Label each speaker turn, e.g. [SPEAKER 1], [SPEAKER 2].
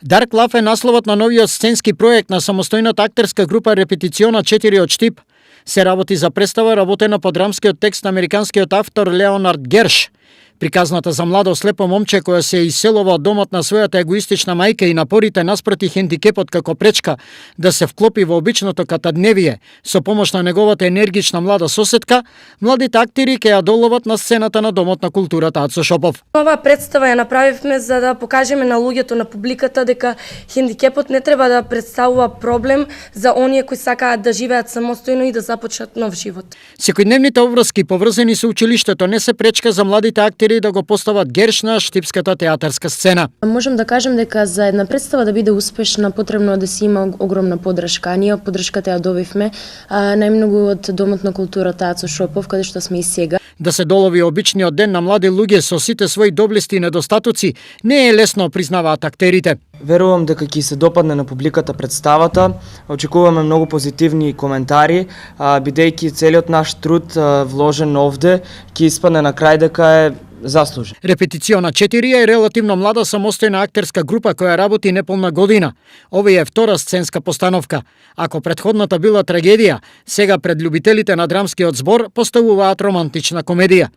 [SPEAKER 1] Dark Love е насловот на новиот сценски проект на самостојната актерска група Репетициона 4 од Штип. Се работи за представа работена по драмскиот текст на американскиот автор Леонард Герш. Приказната за младо слепо момче која се иселува од домот на својата егоистична мајка и напорите наспроти хендикепот како пречка да се вклопи во обичното катадневие со помош на неговата енергична млада соседка, младите актери ќе ја доловат на сцената на Домот на културата Ацо Шопов.
[SPEAKER 2] Оваа представа ја направивме за да покажеме на луѓето, на публиката дека хендикепот не треба да представува проблем за оние кои сакаат да живеат самостојно и да започнат нов живот.
[SPEAKER 1] Секојдневните обврски поврзани со училиштето не се пречка за младите актери да го постават Герш на штипската театарска сцена.
[SPEAKER 3] Можам да кажем дека за една представа да биде успешна потребно да се има огромна поддршка. Ние поддршката ја добивме најмногу од Домот на културата Ацо Шопов, каде што сме и сега.
[SPEAKER 1] Да се долови обичниот ден на млади луѓе со сите своји доблести и недостатоци не е лесно, признаваат актерите.
[SPEAKER 4] Верувам дека ќе се допадне на публиката представата. Очекуваме многу позитивни коментари, бидејќи целиот наш труд вложен овде ќе испадне на крај дека е заслужен.
[SPEAKER 1] Репетициона 4 е релативно млада самостојна актерска група која работи неполна година. Ова е втора сценска постановка. Ако претходната била трагедија, сега пред љубителите на драмскиот збор поставуваат романтична комедија.